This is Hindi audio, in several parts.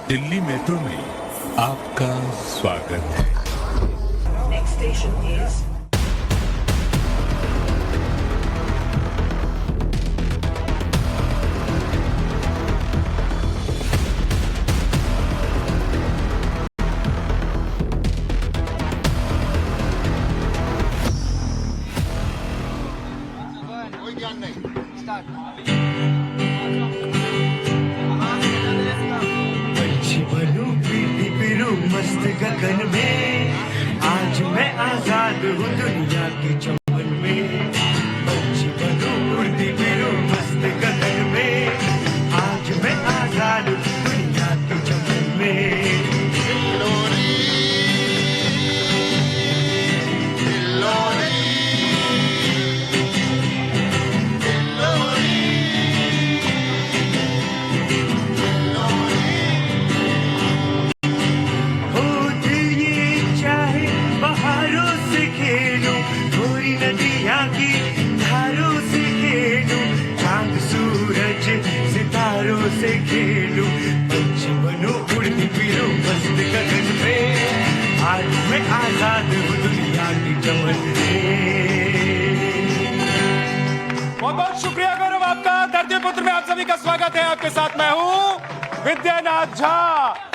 दिल्ली मेट्रो में आपका स्वागत है। Next station is पंछी बनूं पीटी फिरूं मस्त गगन में, आज मैं आजाद हूँ दुनिया के चमन में। पंछी बनूं उड़ती फिरूं मस्त गगन में, आज मैं आजाद हूँ दुनिया के चमन में। सितारों से खेलूं, पंछी बनूं उड़ती फिरूं मस्त गगन में, आज मैं आजाद हूँ दुनिया की चमन में। बहुत बहुत शुक्रिया गौरव आपका। धरती पुत्र में आप सभी का स्वागत है। आपके साथ मैं हूँ विद्यानाथ झा,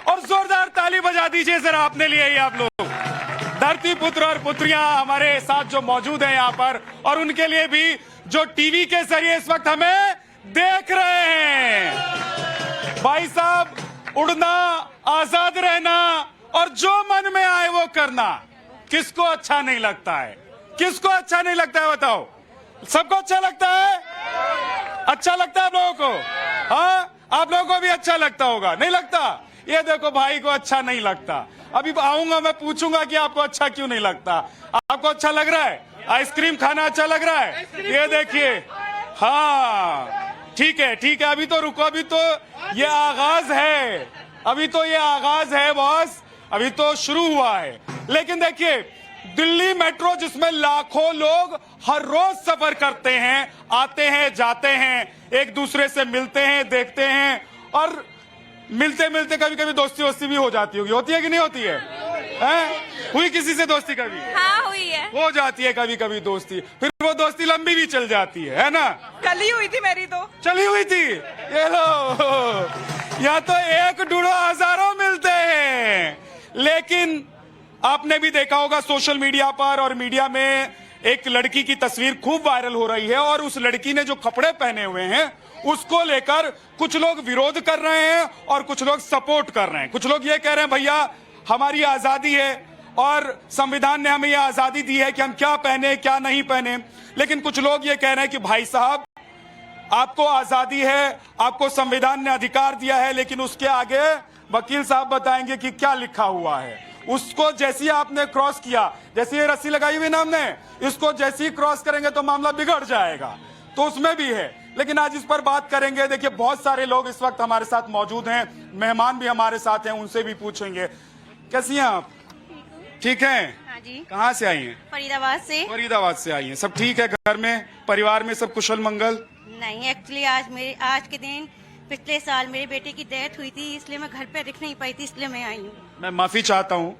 और जोरदार ताली बजा दीजिए जरा अपने लिए ही आप लोग। धरती पुत्र और पुत्रियां हमारे साथ जो मौजूद हैं यहाँ पर, और उनके लिए भी जो टीवी के जरिए इस वक्त हमें देख रहे हैं। भाई साहब, उड़ना, आजाद रहना और जो मन में आए वो करना, किसको अच्छा नहीं लगता है? किसको अच्छा नहीं लगता है बताओ? सबको अच्छा लगता है? अच्छा लगता है आप लोगों को? हाँ, आप लोगों को भी अच्छा लगता होगा, नहीं लगता? ये देखो, भाई को अच्छा नहीं लगता। अभी आऊंगा, मैं पूछूंगा कि आपको अच्छा क्यों नहीं लगता। आपको अच्छा लग रहा है? आइसक्रीम खाना अच्छा लग रहा है? ये देखिए, हाँ ठीक है ठीक है, अभी तो रुको, अभी तो ये आगाज है, अभी तो ये आगाज है बॉस, अभी तो शुरू हुआ है। लेकिन देखिए, दिल्ली मेट्रो जिसमें लाखों लोग हर रोज सफर करते हैं, आते हैं जाते हैं, एक दूसरे से मिलते हैं, देखते हैं, और मिलते मिलते कभी कभी दोस्ती वोस्ती भी हो जाती होगी। होती है कि नहीं होती है? हुई किसी से दोस्ती कभी? हाँ हुई है, हो जाती है कभी कभी दोस्ती, फिर वो दोस्ती लंबी भी चल जाती है ना? कल ही हुई थी मेरी तो। चली हुई थी। ये लो, यहाँ तो एक ढूंढो हजारों मिलते हैं। लेकिन आपने भी देखा होगा सोशल मीडिया पर और मीडिया में एक लड़की की तस्वीर खूब वायरल हो रही है, और उस लड़की ने जो कपड़े पहने हुए हैं उसको लेकर कुछ लोग विरोध कर रहे हैं और कुछ लोग सपोर्ट कर रहे हैं। कुछ लोग ये कह रहे हैं भैया हमारी आजादी है और संविधान ने हमें यह आजादी दी है कि हम क्या पहने क्या नहीं पहने। लेकिन कुछ लोग ये कह रहे हैं कि भाई साहब, आपको आजादी है, आपको संविधान ने अधिकार दिया है, लेकिन उसके आगे वकील साहब बताएंगे कि क्या लिखा हुआ है। उसको जैसे ही आपने क्रॉस किया, जैसे ये रस्सी लगाई हुई ना हमने, इसको जैसे ही क्रॉस करेंगे तो मामला बिगड़ जाएगा, तो उसमें भी है। लेकिन आज इस पर बात करेंगे। देखिए, बहुत सारे लोग इस वक्त हमारे साथ मौजूद हैं, मेहमान भी हमारे साथ हैं, उनसे भी पूछेंगे। कैसी हैं आप? ठीक है। हाँ जी। कहाँ से आई हैं? फरीदाबाद से। फरीदाबाद से आई हैं। सब ठीक है घर में, परिवार में सब कुशल मंगल? नहीं, एक्चुअली आज के दिन पिछले साल मेरे बेटे की डेथ हुई थी, इसलिए मैं घर पे दिख नहीं पाई थी, इसलिए मैं आई हूँ। मैं माफी चाहता हूँ,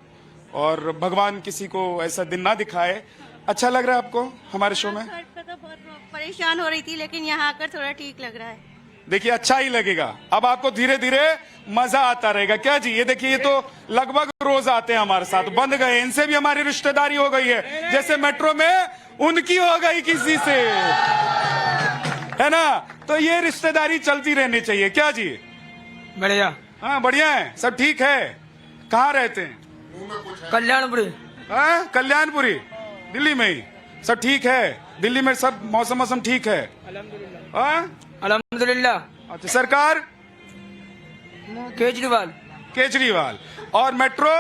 और भगवान किसी को ऐसा दिन ना दिखाए। अच्छा लग रहा है आपको हमारे शो में? घर पे तो बहुत परेशान हो रही थी, लेकिन यहाँ आकर थोड़ा ठीक लग रहा है। देखिए, अच्छा ही लगेगा। अब आपको धीरे धीरे मजा आता रहेगा। क्या जी? ये देखिए, ये तो लगभग रोज आते हैं हमारे साथ, बंद गए, इनसे भी हमारी रिश्तेदारी हो गई है, जैसे मेट्रो में उनकी हो गई किसी से, है ना? तो ये रिश्तेदारी चलती रहनी चाहिए। क्या जी? बढ़िया। हाँ बढ़िया है, सब ठीक है। कहाँ रहते हैं? कल्याणपुरी। हाँ, कल्याणपुरी, दिल्ली में ही। सब ठीक है? दिल्ली में सब मौसम ठीक है? हाँ अल्हम्दुलिल्लाह। अच्छा, सरकार? केजरीवाल। और मेट्रो?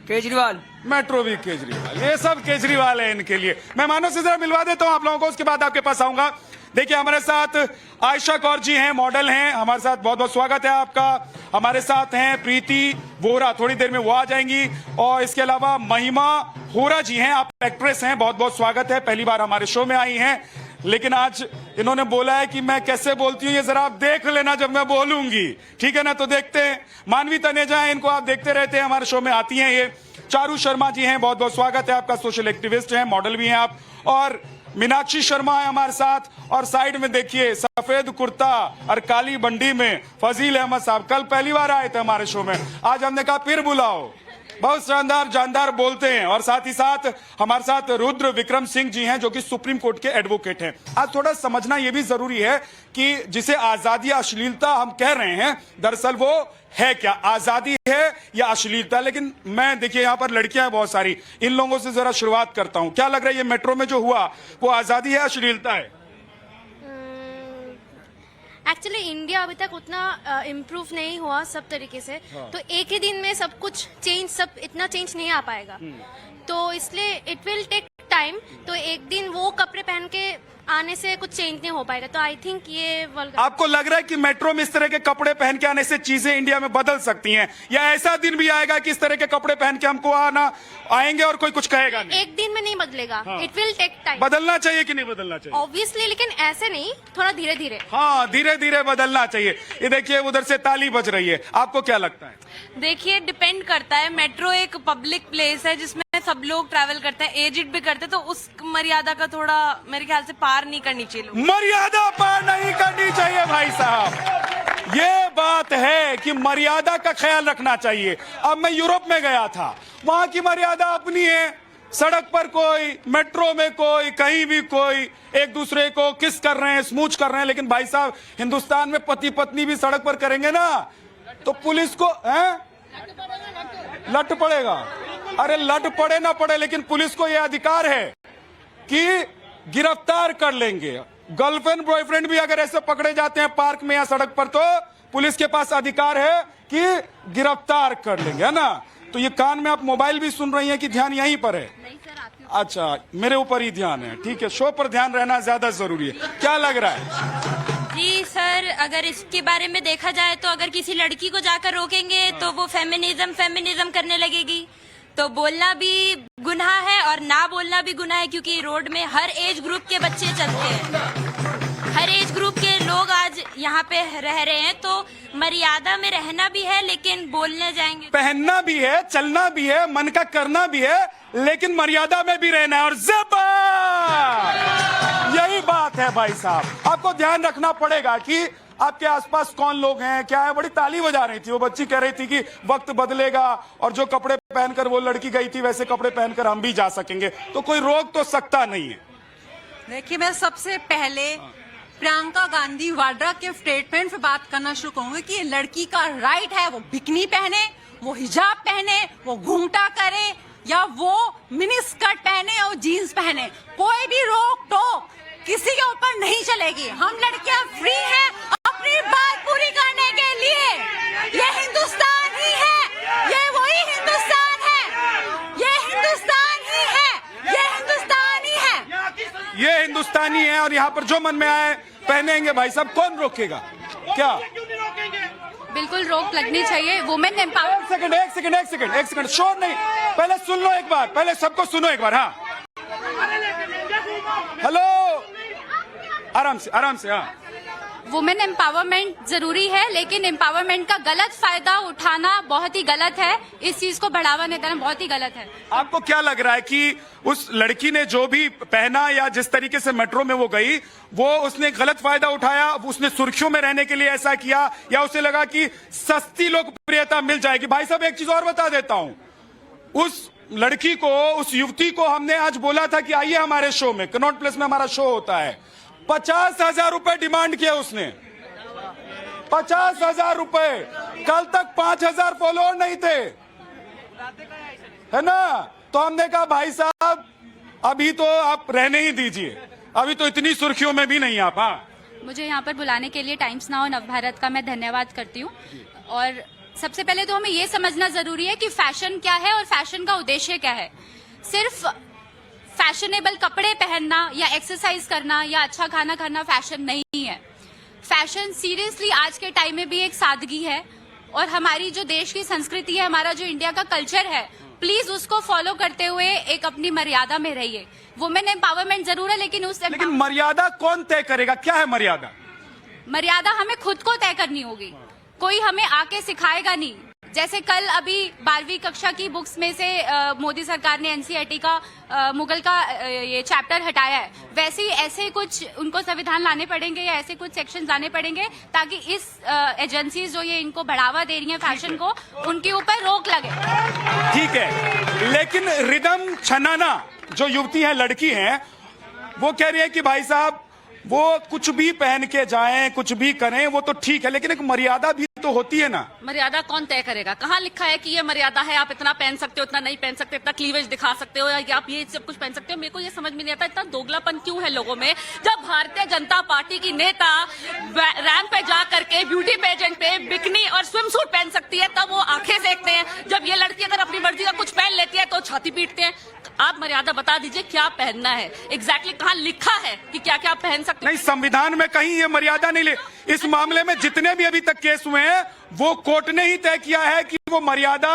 केजरीवाल। मेट्रो भी केजरीवाल। ये सब केजरीवाल है इनके लिए। मेहमानों से जरा मिलवा देता हूँ आप लोगों को, उसके बाद आपके पास आऊंगा। देखिए, हमारे साथ आयशा कौर जी हैं, मॉडल हैं, हमारे साथ। बहुत बहुत स्वागत है आपका। हमारे साथ हैं प्रीति वोरा, थोड़ी देर में वो आ जाएंगी। और इसके अलावा महिमा होरा जी हैं, आप एक्ट्रेस हैं, बहुत बहुत स्वागत है, पहली बार हमारे शो में आई हैं। लेकिन आज इन्होंने बोला है कि मैं कैसे बोलती हूँ ये जरा आप देख लेना जब मैं बोलूंगी, ठीक है ना। तो देखते हैं। मानवी तनेजा है, इनको आप देखते रहते हैं, हमारे शो में आती हैं ये। चारू शर्मा जी हैं, बहुत बहुत स्वागत है आपका, सोशल एक्टिविस्ट हैं, मॉडल भी हैं आप। और मीनाक्षी शर्मा है हमारे साथ। और साइड में देखिए सफेद कुर्ता और काली बंडी में फजील अहमद साहब, कल पहली बार आए थे हमारे शो में, आज हमने कहा फिर बुलाओ। बहुत शानदार जानदार बोलते हैं। और साथ ही साथ हमारे साथ रुद्र विक्रम सिंह जी हैं जो कि सुप्रीम कोर्ट के एडवोकेट हैं। आज थोड़ा समझना यह भी जरूरी है कि जिसे आजादी अश्लीलता हम कह रहे हैं, दरअसल वो है क्या, आजादी है या अश्लीलता। लेकिन मैं देखिए यहाँ पर लड़कियां हैं बहुत सारी, इन लोगों से जरा शुरुआत करता हूं। क्या लग रहा है ये मेट्रो में जो हुआ वो आजादी है अश्लीलता है? एक्चुअली इंडिया अभी तक उतना इम्प्रूव नहीं हुआ सब तरीके से, तो एक ही दिन में सब कुछ चेंज, सब इतना चेंज नहीं आ पाएगा। तो इसलिए इट विल टेक टाइम। तो एक दिन वो कपड़े पहन के आने से कुछ चेंज नहीं हो पाएगा। तो आई थिंक ये आपको लग रहा है कि मेट्रो में इस तरह के कपड़े पहन के आने से चीजें इंडिया में बदल सकती हैं, या ऐसा दिन भी आएगा कि इस तरह के कपड़े पहन के हमको आएंगे और कोई कुछ कहेगा नहीं? एक दिन में नहीं बदलेगा, इट विल टेक टाइम। बदलना चाहिए कि नहीं बदलना चाहिए? ऑब्वियसली, लेकिन ऐसे नहीं, थोड़ा धीरे धीरे। हाँ, धीरे धीरे बदलना चाहिए। ये देखिए उधर से ताली बज रही है, आपको क्या लगता है? देखिए डिपेंड करता है। मेट्रो एक पब्लिक प्लेस है जिसमें सब लोग ट्रैवल करते हैं, एजिड भी करते हैं, तो उस मर्यादा का थोड़ा मेरे ख्याल से पार नहीं करनी चाहिए लोग। मर्यादा पार नहीं करनी चाहिए भाई साहब, ये बात है कि मर्यादा का ख्याल रखना चाहिए। अब मैं यूरोप में गया था, वहां की मर्यादा अपनी है। सड़क पर कोई, मेट्रो में कोई, कहीं भी कोई एक दूसरे को किस कर रहे हैं, स्मूच कर रहे हैं। लेकिन भाई साहब हिंदुस्तान में पति पत्नी भी सड़क पर करेंगे ना तो पुलिस को लट पड़ेगा। अरे लट पड़े ना पड़े, लेकिन पुलिस को यह अधिकार है कि गिरफ्तार कर लेंगे। गर्लफ्रेंड बॉयफ्रेंड भी अगर ऐसे पकड़े जाते हैं पार्क में या सड़क पर, तो पुलिस के पास अधिकार है कि गिरफ्तार कर लेंगे, है ना। तो ये कान में आप मोबाइल भी सुन रही हैं कि ध्यान यहीं पर है? अच्छा, मेरे ऊपर ही ध्यान है, ठीक है। शो पर ध्यान रहना ज्यादा जरूरी है। क्या लग रहा है? जी सर, अगर इसके बारे में देखा जाए तो अगर किसी लड़की को जाकर रोकेंगे तो वो फेमिनिज्म करने लगेगी। तो बोलना भी गुनाह है और ना बोलना भी गुनाह है, क्योंकि रोड में हर एज ग्रुप के बच्चे चलते हैं, हर एज ग्रुप के लोग आज यहाँ पे रह रहे हैं। तो मर्यादा में रहना भी है, लेकिन बोलने जाएंगे, पहनना भी है, चलना भी है, मन का करना भी है, लेकिन मर्यादा में भी रहना है। और यही बात है भाई साहब। आपको ध्यान रखना पड़ेगा कि आपके आसपास कौन लोग हैं, क्या है। बड़ी ताली बजा रही थी वो बच्ची, कह रही थी कि वक्त बदलेगा और जो कपड़े पहनकर वो लड़की गई थी वैसे कपड़े पहनकर हम भी जा सकेंगे। तो कोई रोक तो सकता नहीं है। देखिए, मैं सबसे पहले प्रियंका गांधी वाड्रा के स्टेटमेंट पे बात करना शुरू करूंगी कि लड़की का राइट है वो बिकनी पहने, वो हिजाब पहने, वो घूंघटा करे, या वो मिनी स्कर्ट पहने और जीन्स पहने। कोई भी रोक टोक किसी के ऊपर नहीं चलेगी। हम लड़कियां फ्री हैं अपनी बात पूरी करने के लिए। ये हिंदुस्तान ही है, ये वही हिंदुस्तान है, ये हिंदुस्तान ही है, ये हिंदुस्तान ही है, ये हिंदुस्तानी है। और यहाँ पर जो मन में आए पहनेंगे भाई साहब, कौन रोकेगा? क्या बिल्कुल रोक लगनी चाहिए। Women empowerment. एक सेकंड, शोर नहीं, पहले सुन लो एक बार, पहले सबको सुनो एक बार। हाँ, हेलो, आराम से। हाँ, वुमेन एम्पावरमेंट जरूरी है, लेकिन एम्पावरमेंट का गलत फायदा उठाना बहुत ही गलत है। इस चीज को बढ़ावा देना बहुत ही गलत है। आपको क्या लग रहा है कि उस लड़की ने जो भी पहना या जिस तरीके से मेट्रो में वो गई, वो उसने गलत फायदा उठाया, उसने सुर्खियों में रहने के लिए ऐसा किया, या उसे लगा कि सस्ती लोकप्रियता मिल जाएगी? भाई साहब एक चीज और बता देता हूं, उस लड़की को, उस युवती को हमने आज बोला था कि आइए हमारे शो में, कनॉट प्लेस में हमारा शो होता है। 50,000 रुपए डिमांड किया उसने, 50,000 रुपए। कल तक 5,000 फॉलोअर नहीं थे, है ना। तो हमने कहा भाई साहब अभी तो आप रहने ही दीजिए, अभी तो इतनी सुर्खियों में भी नहीं आप। हाँ, मुझे यहाँ पर बुलाने के लिए टाइम्स नाउ नवभारत का मैं धन्यवाद करती हूँ। और सबसे पहले तो हमें ये समझना जरूरी है कि फैशन क्या है और फैशन का उद्देश्य क्या है। सिर्फ फैशनेबल कपड़े पहनना या एक्सरसाइज करना या अच्छा खाना खाना फैशन नहीं है। फैशन सीरियसली आज के टाइम में भी एक सादगी है, और हमारी जो देश की संस्कृति है, हमारा जो इंडिया का कल्चर है, प्लीज उसको फॉलो करते हुए एक अपनी मर्यादा में रहिए। वुमेन एम्पावरमेंट जरूर है, लेकिन उस लेकिन मर्यादा कौन तय करेगा? क्या है मर्यादा? मर्यादा हमें खुद को तय करनी होगी, कोई हमें आके सिखाएगा नहीं। जैसे कल अभी 12वीं कक्षा की बुक्स में से मोदी सरकार ने एनसीईआरटी का मुगल का ये चैप्टर हटाया है, वैसे ही ऐसे कुछ उनको संविधान लाने पड़ेंगे या ऐसे कुछ सेक्शन लाने पड़ेंगे ताकि इस एजेंसीज जो ये इनको बढ़ावा दे रही हैं फैशन को, उनके ऊपर रोक लगे। ठीक है, लेकिन रिदम छनाना जो युवती है, लड़की है, वो कह रही है कि भाई साहब वो कुछ भी पहन के जाएं, कुछ भी करें, वो तो ठीक है, लेकिन एक मर्यादा भी तो होती है ना। मर्यादा कौन तय करेगा? कहाँ लिखा है कि ये मर्यादा है, आप इतना पहन सकते हो, इतना नहीं पहन सकते, इतना क्लीवेज दिखा सकते हो, या आप ये सब कुछ पहन सकते हो? मेरे को ये समझ में नहीं आता इतना दोगलापन क्यों है लोगों में। जब भारतीय जनता पार्टी की नेता रैंप पे जा करके ब्यूटी पेजेंट पे बिकनी और स्विम सूट पहन सकती है, तब वो आंखें सेकते हैं। जब ये लड़की अगर अपनी मर्जी का कुछ पहन लेती है तो छाती पीटते हैं। आप मर्यादा बता दीजिए क्या पहनना है, एग्जैक्टली कहाँ लिखा है कि क्या क्या पहन सकते नहीं, संविधान में कहीं ये मर्यादा नहीं ले। इस मामले में जितने भी अभी तक केस हुए हैं, वो कोर्ट ने ही तय किया है कि वो मर्यादा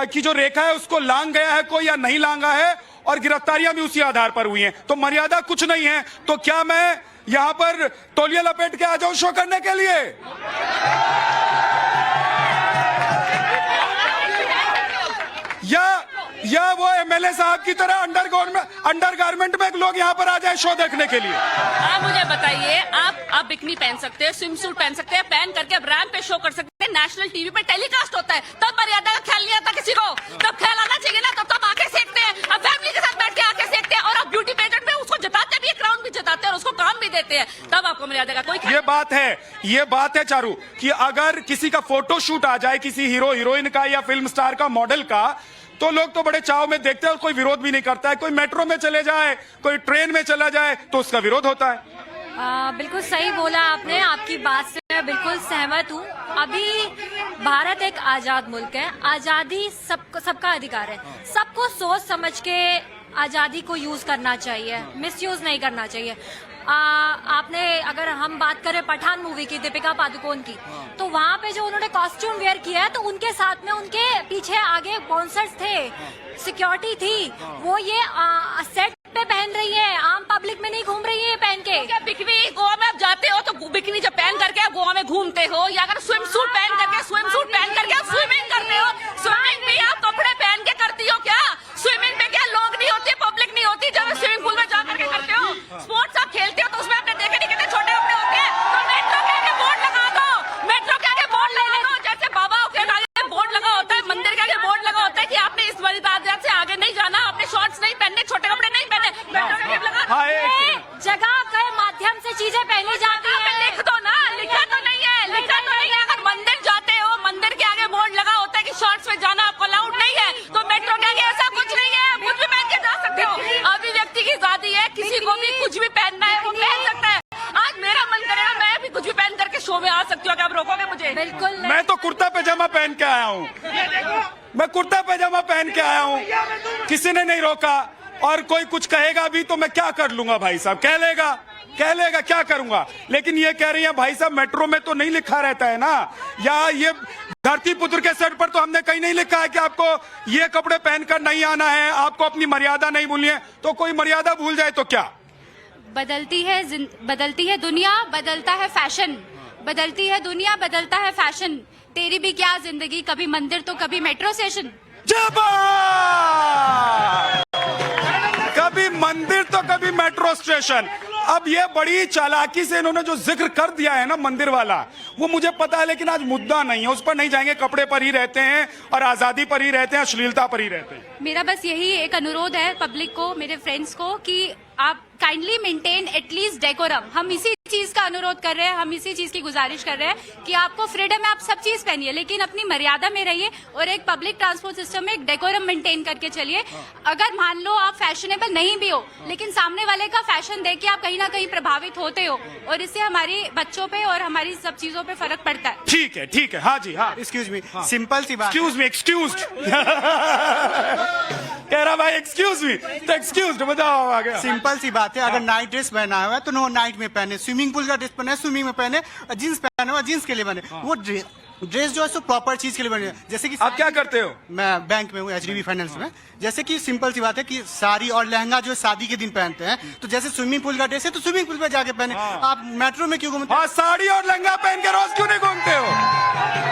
की जो रेखा है उसको लांग गया है कोई या नहीं लांगा है, और गिरफ्तारियां भी उसी आधार पर हुई हैं। तो मर्यादा कुछ नहीं है। तो क्या मैं यहां पर तौलिया लपेट के आ जाऊं शो करने के लिए? या वो एमएलए साहब की तरह अंडरगारमेंट में लोग यहाँ पर आ जाए शो देखने के लिए? आप मुझे बताइए, आप बिकनी पहन सकते हैं, स्विम सूट पहन सकते हैं, पहन करके अब रैंप पे शो कर सकते हैं, नेशनल टीवी पे टेलीकास्ट होता है, तब मर्यादा का ख्याल नहीं आता किसी को। तब ख्याल आना चाहिए ना, तब आंखें सेकते हैं, अब फैमिली के साथ बैठ के आंखें सेकते हैं, और अब ब्यूटी पेजेंट में उसको जिताते भी, क्राउन भी जिताते हैं और उसको काम भी देते हैं, तब आपको मर्यादा का कोई ये बात है चारू कि अगर किसी का फोटो शूट आ जाए, किसी हीरो हीरोइन का या फिल्म स्टार का, मॉडल का, तो लोग तो बड़े चाव में देखते हैं और कोई विरोध भी नहीं करता है। कोई मेट्रो में चले जाए, कोई ट्रेन में चला जाए तो उसका विरोध होता है। बिल्कुल सही बोला आपने, आपकी बात से मैं बिल्कुल सहमत हूँ। अभी भारत एक आजाद मुल्क है, आजादी सबका अधिकार है, सबको सोच समझ के आजादी को यूज करना चाहिए, मिसयूज नहीं करना चाहिए। आपने अगर हम बात करें पठान मूवी की, दीपिका पादुकोण की, तो वहाँ पे जो उन्होंने कॉस्ट्यूम वेयर किया है, तो उनके साथ में उनके पीछे आगे बाउंसर्स थे, सिक्योरिटी थी, वो ये सेट पे पहन रही है, आम पब्लिक में नहीं घूम रही है पहन के। क्या बिकनी गोवा में आप जाते हो तो बिकनी जब पहन करके आप गोवा में घूमते हो, या अगर स्विम सूट पहन करके आप स्विमिंग करते हो, स्विमिंग भी आप कपड़े पहन के करती हो क्या? स्विमिंग में क्या लोग नहीं होते, पब्लिक नहीं होती? जब स्विमिंग पूल में जा करके करते हो, स्पोर्ट्स आप खेलते हो, तो उसमें आपने देखे नहीं कितने छोटे कपड़े होते हैं। तो मेट्रो के आगे बोर्ड लगा दो, मेट्रो के आगे बोर्ड लगा दो, जैसे बाबा के आगे बोर्ड लगा होता है, मंदिर के आगे बोर्ड लगा होता है कि आपने इस मर्यादा से आगे नहीं जाना, आपने शॉर्ट्स नहीं पहनने, छोटे कपड़े नहीं पहने, मेट्रो के आगे लगा। जगह के माध्यम से चीजें पहनी जाती है। लिख दो ना, लिखा तो नहीं है, लिखा तो नहीं है। अगर मंदिर जाते हो, मंदिर के आगे बोर्ड लगा होता है कि शॉर्ट्स में जाना आपको अलाउड नहीं है, तो मेट्रो के आगे ऐसा कुछ नहीं है, आप कुछ भी पहन के जा सकते हो। अभिव्यक्ति की आजादी है, किसी को भी कुछ भी पहनना है वो पहन सकता है। आज मेरा मन करेगा मैं भी कुछ भी पहन करके शो में आ सकती हूँ, क्या आप रोकोगे मुझे? बिल्कुल। मैं तो कुर्ता पैजामा पहन के आया हूँ, मैं कुर्ता पैजामा पहन के आया हूँ, किसी ने नहीं रोका। और कोई कुछ कहेगा भी तो मैं क्या कर लूंगा भाई साहब? कह लेगा क्या करूंगा? लेकिन ये कह रही है भाई साहब मेट्रो में तो नहीं लिखा रहता है ना, या ये धरती पुत्र के सेट पर तो हमने कहीं नहीं लिखा है कि आपको ये कपड़े पहनकर नहीं आना है, आपको अपनी मर्यादा नहीं भूलनी है। तो कोई मर्यादा भूल जाए तो क्या? बदलती है दुनिया, बदलता है फैशन, बदलती है दुनिया, बदलता है फैशन। तेरी भी क्या जिंदगी, कभी मंदिर तो कभी मेट्रो स्टेशन। कभी मंदिर तो कभी मेट्रो स्टेशन। अब ये बड़ी चालाकी से इन्होंने जो जिक्र कर दिया है ना मंदिर वाला, वो मुझे पता है, लेकिन आज मुद्दा नहीं है, उस पर नहीं जाएंगे। कपड़े पर ही रहते हैं और आजादी पर ही रहते हैं, अश्लीलता पर ही रहते हैं। मेरा बस यही एक अनुरोध है पब्लिक को, मेरे फ्रेंड्स को, कि आप काइंडली मेंटेन एटलीस्ट डेकोरम। हम इसी चीज का अनुरोध कर रहे हैं, हम इसी चीज की गुजारिश कर रहे हैं कि आपको फ्रीडम है, आप सब चीज पहनिए, लेकिन अपनी मर्यादा में रहिए और एक पब्लिक ट्रांसपोर्ट सिस्टम में एक डेकोरम मेंटेन करके चलिए। अगर मान लो आप फैशनेबल नहीं भी हो, लेकिन सामने वाले का फैशन देख के आप कहीं ना कहीं प्रभावित होते हो, और इससे हमारे बच्चों पे और हमारी सब चीजों पे फर्क पड़ता है। ठीक है, हाँ जी, हाँ। एक्सक्यूज मी, सिंपल सी बात। एक्सक्यूज्ड कह रहा भाई एक्सक्यूज मी, तो एक्सक्यूज्ड बताओ आ गया। सिंपल सी बात है, अगर नाइट ड्रेस पहना हुआ है तो नो नाइट में पहने, स्विमिंग पूल का ड्रेस पहने स्विमिंग में पहने, जींस पहना हुआ जींस के लिए पहने। वो ड्रेस जो है सो प्रॉपर चीज के लिए बनी है। जैसे कि आप क्या करते हो? मैं बैंक में हूँ, HDB फाइनेंस में। जैसे कि सिंपल सी बात है कि साड़ी और लहंगा जो है शादी के दिन पहनते हैं, तो जैसे स्विमिंग पूल का ड्रेस है तो स्विमिंग पूल में जाके पहने। आप मेट्रो में क्यों घूमते? हाँ, साड़ी और लहंगा पहन के रोज क्यों नहीं घूमते हो?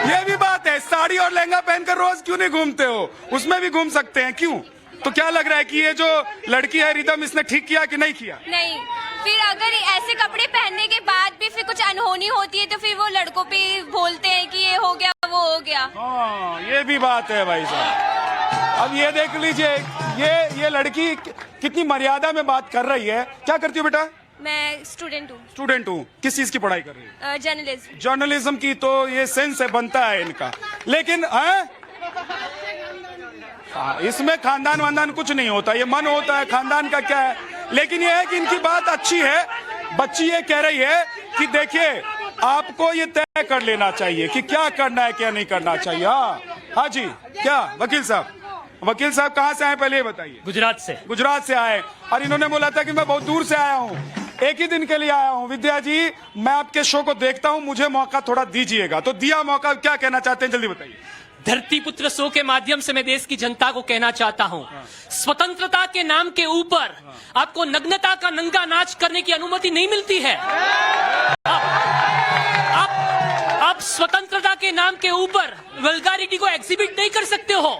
ये भी बात है, साड़ी और लहंगा पहनकर रोज क्यों नहीं घूमते हो? उसमें भी घूम सकते हैं, क्यों? तो क्या लग रहा है कि ये जो लड़की है रिदम, इसने ठीक किया कि नहीं किया? नहीं, फिर अगर ऐसे कपड़े पहनने के बाद भी फिर कुछ अनहोनी होती है तो फिर वो लड़कों पे बोलते हैं कि ये हो गया वो हो गया। हाँ, ये भी बात है भाई साहब। अब ये देख लीजिए, ये लड़की कितनी मर्यादा में बात कर रही है। क्या करती हो बेटा? मैं स्टूडेंट हूँ। स्टूडेंट हूँ। किस चीज की पढ़ाई कर रही है? जर्नलिज्म। जर्नलिज्म की। तो ये सेंस है, बनता है इनका। लेकिन इसमें खानदान वानदान कुछ नहीं होता, ये मन होता है, खानदान का क्या है। लेकिन ये है कि इनकी बात अच्छी है। बच्ची ये कह रही है कि देखिए, आपको ये तय कर लेना चाहिए कि क्या करना है क्या नहीं करना चाहिए। हाँ जी, क्या वकील साहब कहाँ से आए पहले ये बताइए? गुजरात से आए। और इन्होंने बोला था कि मैं बहुत दूर से आया हूँ, एक ही दिन के लिए आया हूँ। विद्या जी, मैं आपके शो को देखता हूँ, मुझे मौका थोड़ा दीजिएगा। तो दिया मौका, क्या कहना चाहते हैं जल्दी बताइए। धरती पुत्र शो के माध्यम से मैं देश की जनता को कहना चाहता हूं, स्वतंत्रता के नाम के ऊपर आपको नग्नता का नंगा नाच करने की अनुमति नहीं मिलती है। आप स्वतंत्रता के नाम के ऊपर वल्गारिटी को एग्जिबिट नहीं कर सकते हो।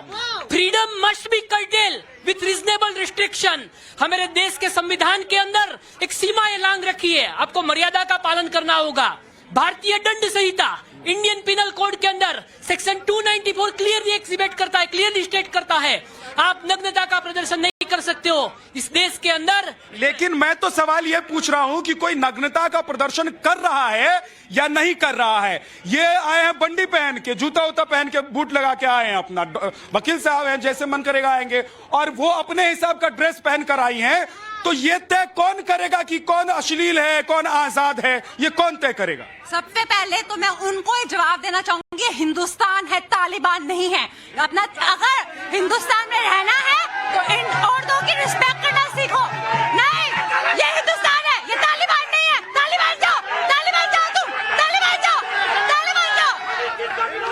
Freedom must be cartel with reasonable restriction. हमारे देश के संविधान के अंदर एक सीमा लांग रखी है, आपको मर्यादा का पालन करना होगा। भारतीय दंड संहिता, इंडियन पिनल कोड के अंदर सेक्शन 294 क्लियरली एग्जिबिट करता है, क्लियरली स्टेट करता है, आप नग्नता का प्रदर्शन नहीं कर सकते हो इस देश के अंदर। लेकिन मैं तो सवाल ये पूछ रहा हूं कि कोई नग्नता का प्रदर्शन कर रहा है या नहीं कर रहा है। ये आए हैं बंडी पहन के, जूता उता पहन के, बूट लगा के आए हैं, अपना वकील साहब हैं, जैसे मन करेगा आएंगे, और वो अपने हिसाब का ड्रेस पहन कर आई हैं। तो ये तय कौन करेगा कि कौन अश्लील है, कौन आजाद है? ये कौन तय करेगा? सबसे पहले तो मैं उनको ही जवाब देना चाहूंगी, हिंदुस्तान है, तालिबान नहीं है। अपना अगर हिंदुस्तान में रहना है तो इन औरतों की रिस्पेक्ट करना सीखो। नहीं, ये हिंदुस्तान है, ये तालिबान नहीं है। तालिबान जाओ तुम, तालिबान जाओ।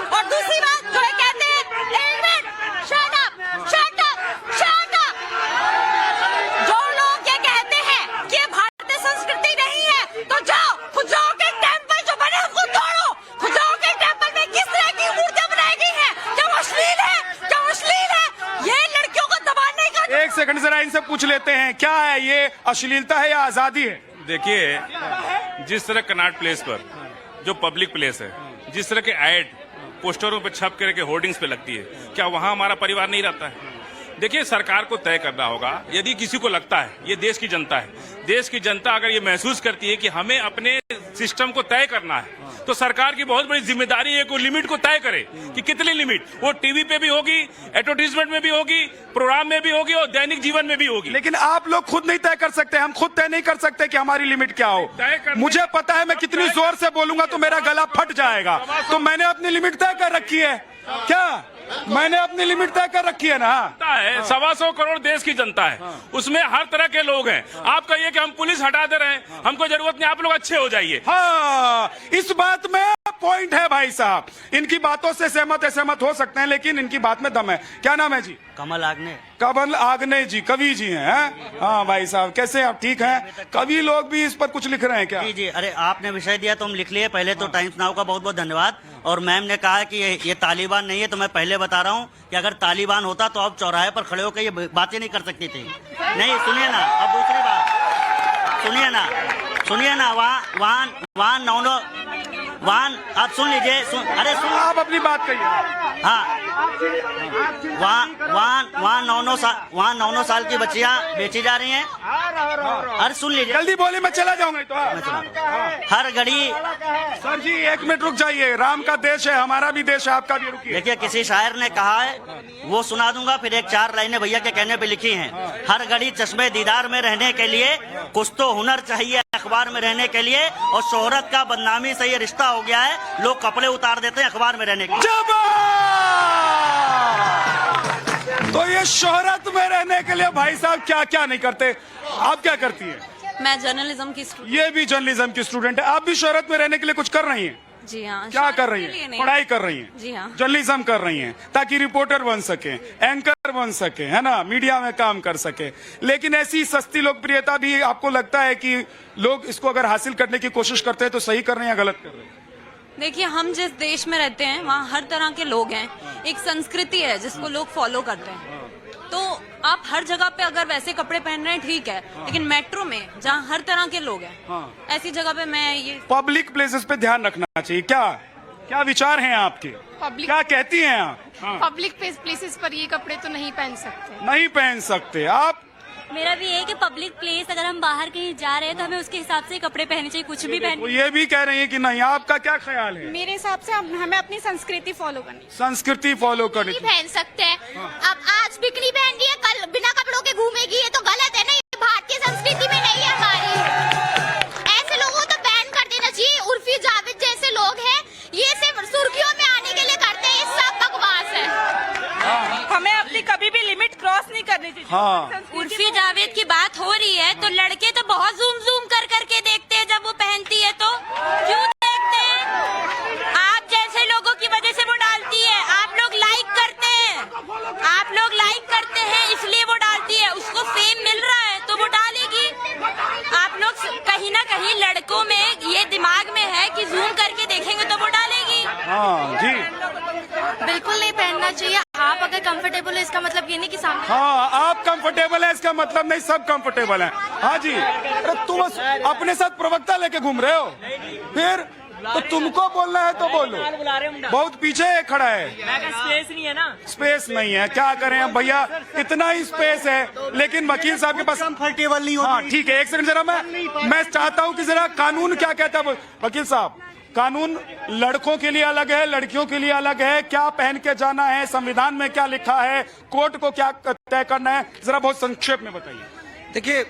और दूसरी बात जो ये कहते हैं, एक मिनट, शट अप। जो लोग ये कहते हैं कि भारतीय संस्कृति नहीं है, तो जाओ खुजाओ के टेम्पल जो बने उनको तोड़ो। खुजाओ के टेम्पल में किस तरह की मूर्तियां बनाई गई हैं? क्या वो अश्लील है? ये लड़कियों को दबाने का। एक सेकंड जरा इनसे पूछ लेते हैं, क्या है ये, अश्लीलता है या आजादी है? देखिए, जिस तरह कनॉट प्लेस पर जो पब्लिक प्लेस है, जिस तरह के ऐड पोस्टरों पे छप करके होर्डिंग्स पे लगती है, क्या वहाँ हमारा परिवार नहीं रहता है? देखिए, सरकार को तय करना होगा। यदि किसी को लगता है, ये देश की जनता है, देश की जनता अगर ये महसूस करती है कि हमें अपने सिस्टम को तय करना है, तो सरकार की बहुत बड़ी जिम्मेदारी है कि लिमिट को तय करे कि कितनी लिमिट। वो टीवी पे भी होगी, एडवर्टीजमेंट में भी होगी, प्रोग्राम में भी होगी और दैनिक जीवन में भी होगी। लेकिन आप लोग खुद नहीं तय कर सकते, हम खुद तय नहीं कर सकते कि हमारी लिमिट क्या हो। मुझे पता है मैं कितनी जोर से बोलूंगा तो मेरा गला फट जाएगा। तो मैंने अपनी लिमिट तय कर रखी है। क्या मैंने अपनी लिमिट तय कर रखी है ना? 125 करोड़ देश की जनता है, उसमें हर तरह के लोग हैं। आप कहिए कि हम पुलिस हटा दे रहे हैं, हमको जरूरत नहीं, आप लोग अच्छे हो जाइए। हाँ, इस बात में पॉइंट है भाई साहब। इनकी बातों से सहमत हो सकते हैं, लेकिन इनकी बात में दम है। क्या नाम है जी? कमल आग्ने जी, कवि जी हैं। हाँ भाई साहब, कैसे आप? ठीक हैं। कवि लोग भी इस पर कुछ लिख रहे हैं क्या? जी, अरे आपने विषय दिया तो हम लिख लिए। पहले तो टाइम्स नाउ का बहुत बहुत धन्यवाद। और मैम ने कहा कि ये तालिबान नहीं है, तो मैं पहले बता रहा हूँ कि अगर तालिबान होता तो आप चौराहे पर खड़े होकर ये बातें नहीं कर सकती थी। नहीं, सुनिए ना, अब दूसरी बात सुनिए ना, वहाँ आप सुन लीजिए। अरे सुन, आप अपनी बात कहिए। हाँ, वहाँ 9 साल की बच्चियाँ बेची जा रही हैं। अरे सुन लीजिए, जल्दी बोले, मैं चला जाऊंगा। तो हर घड़ी। सर जी, 1 मिनट रुक जाइए। राम का देश है, हमारा भी देश है, आपका भी रुकिए। देखिए, किसी शायर ने कहा है, वो सुना दूंगा, फिर 4 लाइनें भैया के कहने पे लिखी हैं। हर घड़ी चश्मे दीदार में रहने के लिए कुछ तो हुनर चाहिए, अखबार में रहने के लिए। और शोहरत का बदनामी से ये रिश्ता हो गया है, लोग कपड़े उतार देते हैं अखबार में रहने के लिए। तो ये शोहरत में रहने के लिए भाई साहब क्या क्या नहीं करते? आप क्या करती है? मैं जर्नलिज्म की स्टूडेंट। ये भी जर्नलिज्म की स्टूडेंट है। आप भी शोहरत में रहने के लिए कुछ कर रही हैं? जी हाँ। क्या कर रही के लिए हैं? नहीं। पढ़ाई कर रही हैं, जी हाँ। जर्नलिज्म कर रही हैं ताकि रिपोर्टर बन सके, एंकर बन सके, है ना, मीडिया में काम कर सके। लेकिन ऐसी सस्ती लोकप्रियता भी आपको लगता है कि लोग इसको अगर हासिल करने की कोशिश करते हैं तो सही कर रहे हैं या गलत कर रहे हैं? देखिए, हम जिस देश में रहते हैं वहाँ हर तरह के लोग हैं, एक संस्कृति है जिसको लोग फॉलो करते हैं। तो आप हर जगह पे अगर वैसे कपड़े पहन रहे हैं ठीक है, लेकिन मेट्रो में जहाँ हर तरह के लोग हैं, ऐसी जगह पे मैं ये पब्लिक प्लेसेस पे ध्यान रखना चाहिए। क्या क्या विचार हैं आपके? क्या कहती हैं आप? पब्लिक प्लेसेस पर ये कपड़े तो नहीं पहन सकते। नहीं पहन सकते आप? मेरा भी है कि पब्लिक प्लेस अगर हम बाहर कहीं जा रहे हैं तो हमें उसके हिसाब से कपड़े पहनने चाहिए, कुछ भी वो ये भी कह रही है कि नहीं, आपका क्या ख्याल है? मेरे हिसाब से हमें अपनी संस्कृति फॉलो करनी संस्कृति फॉलो करनी चाहिए। पहन सकते हैं। अब आज बिकनी पहन रही है, कल बिना कपड़ों के घूमेगी, ये तो गलत है ना, ये भारतीय संस्कृति में नहीं है हमारी। ऐसे लोगों को तो बैन कर देना चाहिए। उर्फी जावेद जैसे लोग हैं, ये सिर्फ सुर्खियों में आने के लिए करते हैं, ये सब बकवास है। हमें अपनी कभी भी लिमिट क्रॉस नहीं करनी चाहिए। हाँ, उर्फी जावेद की बात हो रही है तो लड़के तो बहुत जूम जूम कर करके देखते हैं जब वो पहनती है, तो क्यों देखते हैं? आप जैसे लोगों की वजह से वो डालती है। आप लोग लाइक करते हैं, आप लोग लाइक करते हैं इसलिए वो डालती है। उसको फेम मिल रहा है तो वो डालेगी। आप लोग कहीं ना कहीं लड़कों में ये दिमाग में है कि जूम करके देखेंगे तो वो डालेगी। हाँ जी, बिल्कुल नहीं पहनना चाहिए। आप अगर कंफर्टेबल है इसका मतलब ये नहीं कि सामने हाँ, आप कंफर्टेबल है इसका मतलब नहीं सब कंफर्टेबल हैं। हाँ जी, अरे तुम अपने साथ प्रवक्ता लेके घूम रहे हो, फिर तो तुमको बोलना है तो बोलो। बहुत पीछे खड़ा है, स्पेस नहीं है ना। स्पेस नहीं है, क्या करें अब भैया, इतना ही स्पेस है। लेकिन वकील साहब के पास कंफर्टेबल नहीं हाँ ठीक है, एक सेकंड जरा मैं चाहता हूँ कि जरा कानून क्या कहता है वकील साहब। कानून लड़कों के लिए अलग है, लड़कियों के लिए अलग है। क्या पहन के जाना है, संविधान में क्या लिखा है, कोर्ट को क्या तय करना है, जरा बहुत संक्षेप में बताइए। देखिए,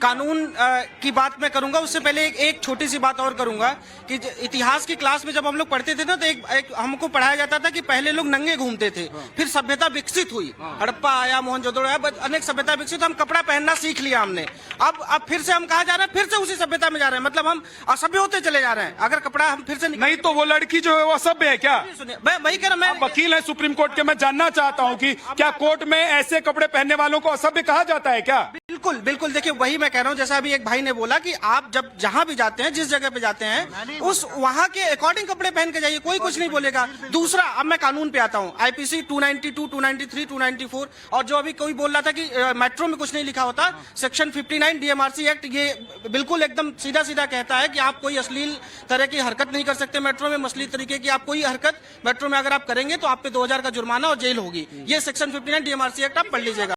कानून की बात मैं करूंगा, उससे पहले एक छोटी सी बात और करूंगा कि इतिहास की क्लास में जब हम लोग पढ़ते थे ना, तो एक हमको पढ़ाया जाता था कि पहले लोग नंगे घूमते थे, फिर सभ्यता विकसित हुई, हड़प्पा आया, मोहनजोदड़ो आया, अनेक सभ्यता विकसित, हम कपड़ा पहनना सीख लिया हमने। अब फिर से हम कहा जा रहे हैं, फिर से उसी सभ्यता में जा रहे हैं, मतलब हम असभ्य होते चले जा रहे हैं। अगर कपड़ा हम फिर से नहीं तो वो लड़की जो है वो असभ्य है क्या? सुनिए, मैं वही कह रहा हूं, मैं वकील है सुप्रीम कोर्ट के, मैं जानना चाहता हूँ कि क्या कोर्ट में ऐसे कपड़े पहनने वालों को असभ्य कहा जाता है क्या? बिल्कुल बिल्कुल। देखिए, वही मैं कह रहा हूं, जैसा अभी एक भाई ने बोला कि आप जब जहां भी जाते हैं, जिस जगह पे जाते हैं, उस वहां के अकॉर्डिंग कपड़े पहन के जाइए, कोई कुछ नहीं बोलेगा। दूसरा, अब मैं कानून पे आता हूं, आईपीसी 292, 293, 294, और जो अभी कोई बोल रहा था कि मेट्रो में कुछ नहीं लिखा होता, सेक्शन 59 डीएमआरसी एक्ट ये बिल्कुल एकदम सीधा सीधा कहता है कि आप कोई अश्लील तरह की हरकत नहीं कर सकते मेट्रो में। मछली तरीके की आप कोई हरकत मेट्रो में अगर आप करेंगे तो आप पे 2000 का जुर्माना और जेल होगी। ये सेक्शन 59 डीएमआरसी एक्ट आप पढ़ लीजिएगा,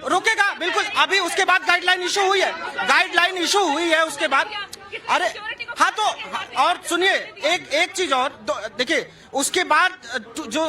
रोकेगा बिल्कुल। अभी उसके बाद गाइडलाइन इशू हुई है, गाइडलाइन इशू हुई है उसके बाद। अरे हाँ, तो और सुनिए, एक चीज और देखिए, उसके बाद जो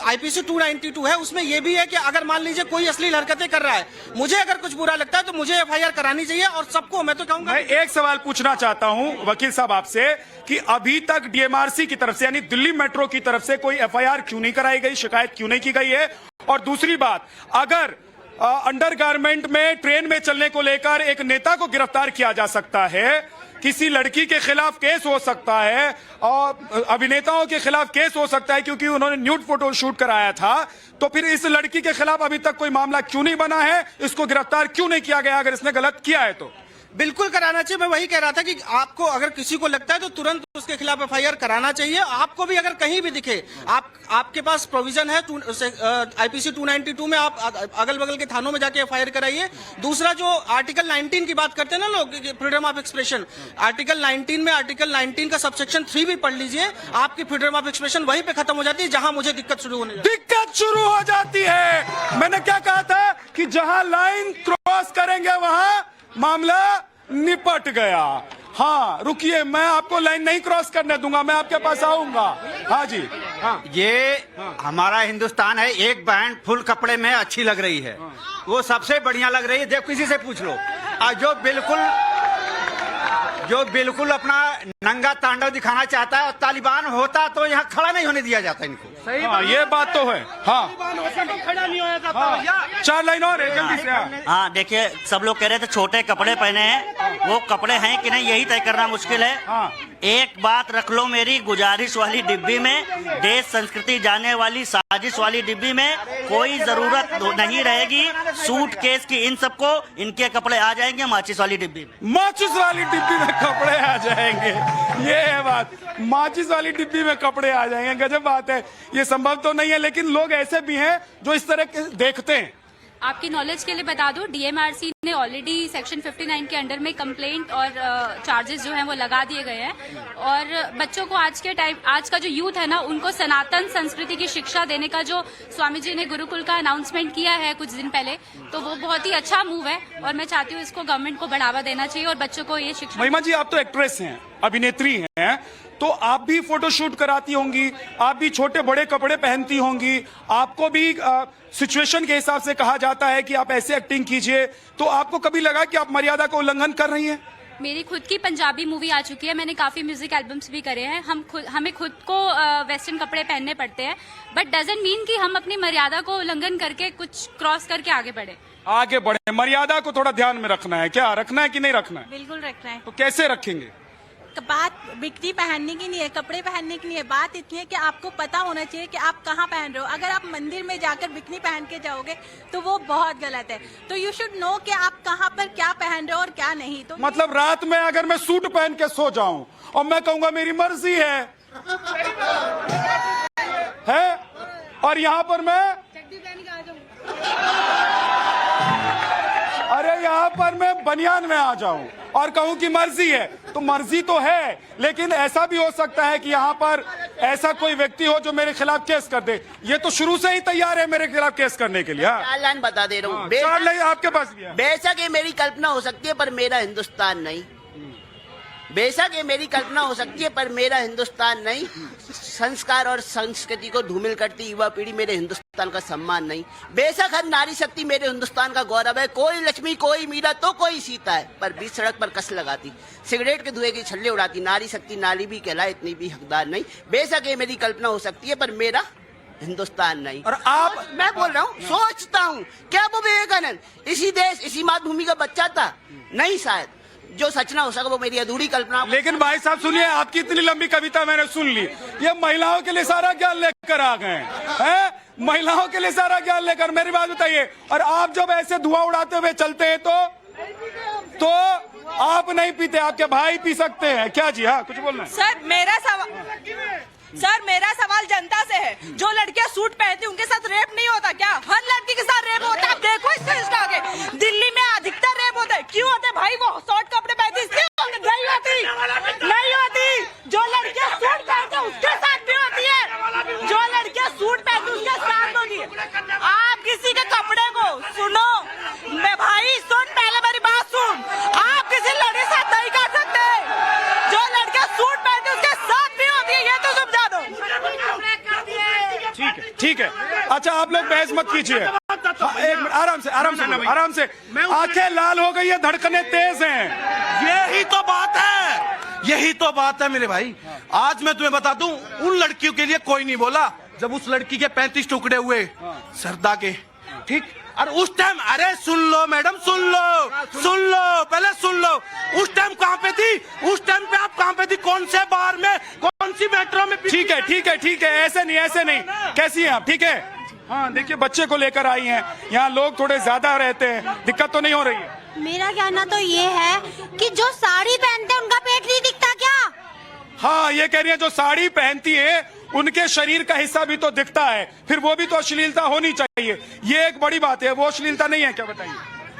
आईपीसी 292 है, उसमें ये भी है कि अगर मान लीजिए कोई अश्लील हरकतें कर रहा है, मुझे अगर कुछ बुरा लगता है तो मुझे एफआईआर करानी चाहिए। और सबको मैं तो कहूंगा, मैं एक सवाल पूछना चाहता हूं वकील साहब आपसे कि अभी तक डीएमआरसी की तरफ से, यानी दिल्ली मेट्रो की तरफ से कोई एफआईआर क्यों नहीं कराई गई, शिकायत क्यों नहीं की गई है? और दूसरी बात, अगर अंडरगारमेंट में ट्रेन में चलने को लेकर एक नेता को गिरफ्तार किया जा सकता है, किसी लड़की के खिलाफ केस हो सकता है, और अभिनेताओं के खिलाफ केस हो सकता है क्योंकि उन्होंने न्यूड फोटो शूट कराया था, तो फिर इस लड़की के खिलाफ अभी तक कोई मामला क्यों नहीं बना है? इसको गिरफ्तार क्यों नहीं किया गया अगर इसने गलत किया है तो? बिल्कुल कराना चाहिए। मैं वही कह रहा था कि आपको अगर किसी को लगता है तो तुरंत उसके खिलाफ एफआईआर कराना चाहिए। आपको भी अगर कहीं भी दिखे, आपके पास प्रोविजन है आईपीसी 292 में, आप अगल बगल के थानों में जाके एफआईआर कराइए। दूसरा, जो आर्टिकल 19 की बात करते हैं ना लोग, फ्रीडम ऑफ एक्सप्रेशन, आर्टिकल 19 में आर्टिकल 19 का सबसेक्शन 3 भी पढ़ लीजिए। आपकी फ्रीडम ऑफ एक्सप्रेशन वहीं पे खत्म हो जाती है जहां मुझे दिक्कत शुरू हो जाती है। मैंने क्या कहा था कि जहां लाइन क्रॉस करेंगे वहां मामला निपट गया। हाँ, रुकिए, मैं आपको लाइन नहीं क्रॉस करने दूंगा, मैं आपके पास आऊंगा। हाँ जी, हाँ। ये हमारा हिंदुस्तान है, एक बहन फुल कपड़े में अच्छी लग रही है, वो सबसे बढ़िया लग रही है। देखो, किसी से पूछ लो, जो बिल्कुल अपना नंगा तांडव दिखाना चाहता है, और तालिबान होता तो यहाँ खड़ा नहीं होने दिया जाता इनको। सही ये बात तो है। हाँ, खड़ा नहीं होया जाता। 4 लाइन और है, जल्दी से। हाँ, देखिए सब लोग कह रहे थे छोटे कपड़े पहने हैं, वो कपड़े हैं कि नहीं यही तय करना मुश्किल है। हाँ। एक बात रख लो मेरी, गुजारिश वाली डिब्बी में, देश संस्कृति जाने वाली साजिश वाली डिब्बी में कोई जरूरत नहीं रहेगी। सूटकेस की इन सबको इनके कपड़े आ जाएंगे माचिस वाली डिब्बी में। माचिस वाली डिब्बी में कपड़े आ जाएंगे, ये है बात। माचिस वाली डिब्बी में कपड़े आ जाएंगे, गजब बात है। ये संभव तो नहीं है, लेकिन लोग ऐसे भी हैं जो इस तरह के देखते हैं। आपकी नॉलेज के लिए बता दूं, डीएमआरसी ने ऑलरेडी सेक्शन 59 के अंडर में कंप्लेंट और चार्जेस जो हैं वो लगा दिए गए हैं। और बच्चों को आज का जो यूथ है ना, उनको सनातन संस्कृति की शिक्षा देने का जो स्वामी जी ने गुरुकुल का अनाउंसमेंट किया है कुछ दिन पहले, तो वो बहुत ही अच्छा मूव है और मैं चाहती हूँ इसको गवर्नमेंट को बढ़ावा देना चाहिए और बच्चों को ये शिक्षा। महिमा जी, आप तो एक्ट्रेस हैं, अभिनेत्री हैं, तो आप भी फोटोशूट कराती होंगी, आप भी छोटे बड़े कपड़े पहनती होंगी, आपको भी सिचुएशन के हिसाब से कहा जाता है कि आप ऐसे एक्टिंग कीजिए, तो आपको कभी लगा कि आप मर्यादा का उल्लंघन कर रही हैं? मेरी खुद की पंजाबी मूवी आ चुकी है, मैंने काफी म्यूजिक एल्बम्स भी करे हैं। हमें खुद को वेस्टर्न कपड़े पहनने पड़ते हैं, बट डजंट मीन कि हम अपनी मर्यादा को उल्लंघन करके कुछ क्रॉस करके आगे बढ़े। मर्यादा को थोड़ा ध्यान में रखना है, क्या रखना है कि नहीं रखना है? बिल्कुल रखना है। तो कैसे रखेंगे? बात बिकनी पहनने की नहीं है, कपड़े पहनने की नहीं है, बात इतनी है कि आपको पता होना चाहिए कि आप कहाँ पहन रहे हो। अगर आप मंदिर में जाकर बिकनी पहन के जाओगे तो वो बहुत गलत है। तो यू शुड नो कि आप कहाँ पर क्या पहन रहे हो और क्या नहीं। तो मतलब रात में अगर मैं सूट पहन के सो जाऊं और मैं कहूंगा मेरी मर्जी है और यहाँ पर मैं यहाँ पर मैं बनियान में आ जाऊं और कहूं कि मर्जी है, तो मर्जी तो है, लेकिन ऐसा भी हो सकता है कि यहाँ पर ऐसा कोई व्यक्ति हो जो मेरे खिलाफ केस कर दे। ये तो शुरू से ही तैयार है मेरे खिलाफ केस करने के लिए। 4 लाइन बता दे रहा हूँ। 4 लाइन आपके पास भी है। बेशक ये मेरी कल्पना हो सकती है पर मेरा हिंदुस्तान नहीं। बेशक ये मेरी कल्पना हो सकती है पर मेरा हिंदुस्तान नहीं। संस्कार और संस्कृति को धूमिल करती युवा पीढ़ी मेरे हिंदुस्तान का सम्मान नहीं। बेशक हर नारी शक्ति मेरे हिंदुस्तान का गौरव है। कोई लक्ष्मी, कोई मीरा तो कोई सीता है, पर बीच सड़क पर कस लगाती, सिगरेट के धुएं की छल्ले उड़ाती नारी शक्ति नारी भी कहलाए, इतनी भी हकदार नहीं। बेशक ये मेरी कल्पना हो सकती है पर मेरा हिंदुस्तान नहीं। और आप, मैं बोल रहा हूँ, सोचता हूँ क्या वो विवेकानंद इसी देश इसी मातृभूमि का बच्चा था? नहीं, शायद जो सच ना हो सका वो मेरी अधूरी कल्पना। लेकिन भाई साहब सुनिए, आपकी इतनी लंबी कविता मैंने सुन ली, ये महिलाओं के लिए सारा ज्ञान लेकर आ गए हैं, महिलाओं के लिए सारा ज्ञान लेकर। मेरी बात बताइए, और आप जब ऐसे धुआं उड़ाते हुए चलते हैं तो आप नहीं पीते, आपके भाई पी सकते हैं क्या? जी हाँ, कुछ बोलना है? सर मेरा सवाल जनता से है। जो लड़कियां सूट पहनती उनके साथ रेप नहीं होता क्या? हर लड़की के साथ रेप होता है। आप देखो इससे इंस्टा के दिल्ली में अधिकतर रेप होता है। क्यों होते भाई? वो शॉर्ट कपड़े पहनती इसलिए नहीं होती। जो लड़कियां सूट पहनती उसके साथ भी होती है। जो लड़कियां सूट पहनती उसके साथ होती है। आप किसी के कपड़े को सुनो, मैं भाई सुन, पहले मेरी बात सुन। आप किसी लड़के के साथ नहीं कर सकते। जो लड़कियां सूट पहनती उसके साथ भी होती है, ये तो समझा दो। ठीक है। अच्छा, आप लोग बहस मत कीजिए, एक मिनट, आराम से। आंखें लाल हो गई है, धड़कनें तेज हैं। यही तो बात है मेरे भाई। आज मैं तुम्हें बता दूं, उन लड़कियों के लिए कोई नहीं बोला जब उस लड़की के 35 टुकड़े हुए सरदा के, ठीक? और उस टाइम, अरे सुन लो मैडम, सुन लो, पहले सुन लो। उस टाइम कहाँ पे थी? उस टाइम पे आप कहाँ पे थी? कौन से बार में, कौन सी मेट्रो में? ठीक है, ऐसे नहीं। कैसी हैं आप? ठीक है। हाँ, देखिए बच्चे को लेकर आई हैं, यहाँ लोग थोड़े ज्यादा रहते हैं, दिक्कत तो नहीं हो रही है? मेरा कहना तो ये है कि जो साड़ी पहनते हैं उनका पेट नहीं दिखता क्या? हाँ, ये कह रही है जो साड़ी पहनती है उनके शरीर का हिस्सा भी तो दिखता है, फिर वो भी तो अश्लीलता होनी चाहिए। ये एक बड़ी बात है, वो अश्लीलता नहीं है क्या? बताइए।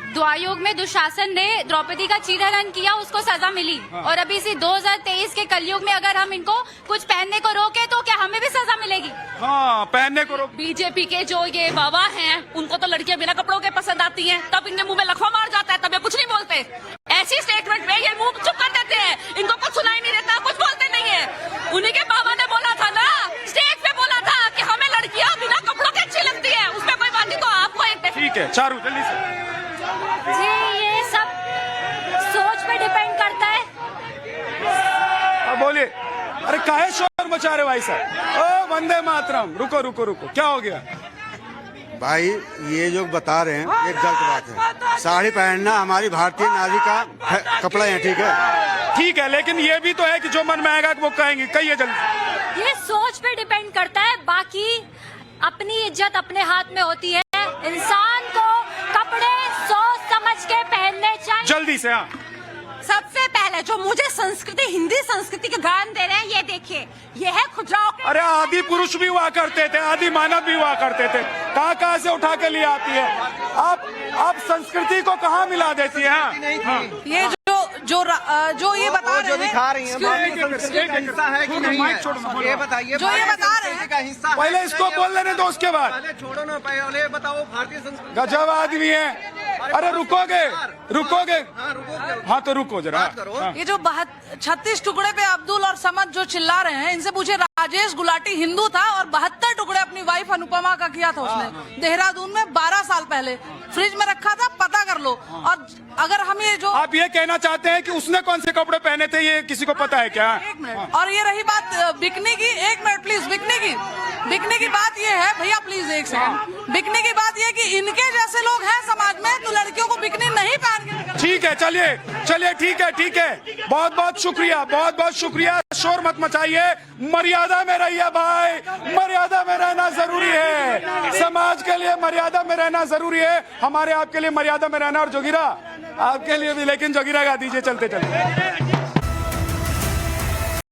द्वायोग में दुशासन ने द्रौपदी का चीरहरण किया, उसको सजा मिली। और अभी इसी 2023 के कलयुग में अगर हम इनको कुछ पहनने को रोके तो क्या हमें भी सजा मिलेगी? हाँ, पहनने को रोक। बीजेपी के जो ये बाबा हैं, उनको तो लड़कियां बिना कपड़ों के पसंद आती हैं, तब इनके मुंह में लखवा मार जाता है, तब ये कुछ नहीं बोलते। ऐसी स्टेटमेंट में ये मुंह चुप कर देते हैं, इनको कुछ सुनाई नहीं देता, कुछ बोलते नहीं है। उन्हीं के बाबा ने बोला था ना, स्टेज पे बोला था कि हमें लड़कियां बिना कपड़ों के अच्छी लगती है, उसमें कोई बात नहीं। तो आपको एक ठीक है, चारू जल्दी से। जी, ये सब सोच पे डिपेंड करता है। अब बोलिए। अरे काहे शोर मचा रहे भाई साहब? ओ वंदे मातरम, रुको रुको रुको, क्या हो गया भाई? ये जो बता रहे हैं एक गलत बात है। साड़ी पहनना हमारी भारतीय नारी का कपड़ा है, ठीक है? ठीक है, लेकिन ये भी तो है कि जो मन में आएगा वो कहेंगे। कहिए जल्दी। ये सोच पे डिपेंड करता है, बाकी अपनी इज्जत अपने हाथ में होती है। इंसान को कपड़े सोच समझ के पहनने चाहिए। जल्दी से। हाँ, सबसे पहले जो मुझे संस्कृति, हिंदी संस्कृति के गान दे रहे हैं, ये देखिए, ये है खुजराव के। अरे आदि पुरुष भी हुआ करते थे, आदि मानव भी हुआ करते थे, कहाँ से उठा के लिए आती है? आप संस्कृति को कहाँ मिला देती है? हाँ। ये जो ये बता रहे हैं, दिखा रही है हिस्सा है कि नहीं है, ये बताइए। जो ये बता रहे हैं का हिस्सा पहले इसको बोल लेने दो, उसके बाद पहले छोड़ो ना, पहले बताओ भारतीय संस्कृति। गजब आदमी है। अरे रुकोगे? हाँ तो रुको जरा। ये जो 36 टुकड़े पे अब्दुल और समद जो चिल्ला रहे हैं, इनसे पूछे, राजेश गुलाटी हिंदू था और 72 टुकड़े अपनी वाइफ अनुपमा का किया था उसने देहरादून में 12 साल पहले, फ्रिज में रखा था, पता कर लो। और अगर हम ये जो आप ये कहना चाहते हैं कि उसने कौन से कपड़े पहने थे, ये किसी को पता है क्या? एक मिनट। और ये रही बात बिकने की, एक मिनट प्लीज, बिकने की बात ये है भैया, प्लीज एक सेकंड। बिकने की बात ये कि इनके जैसे लोग हैं समाज में, तो लड़कियों को बिकनी नहीं पहन के। ठीक है, चलिए ठीक है। बहुत बहुत शुक्रिया। शोर मत मचाइए, मर्यादा में रहिए भाई, मर्यादा में रहना जरूरी है। समाज के लिए मर्यादा में रहना जरूरी है, हमारे आपके लिए मर्यादा में रहना। और जोगिरा आपके लिए भी, लेकिन जोगिरा गा दीजिए चलते चलते।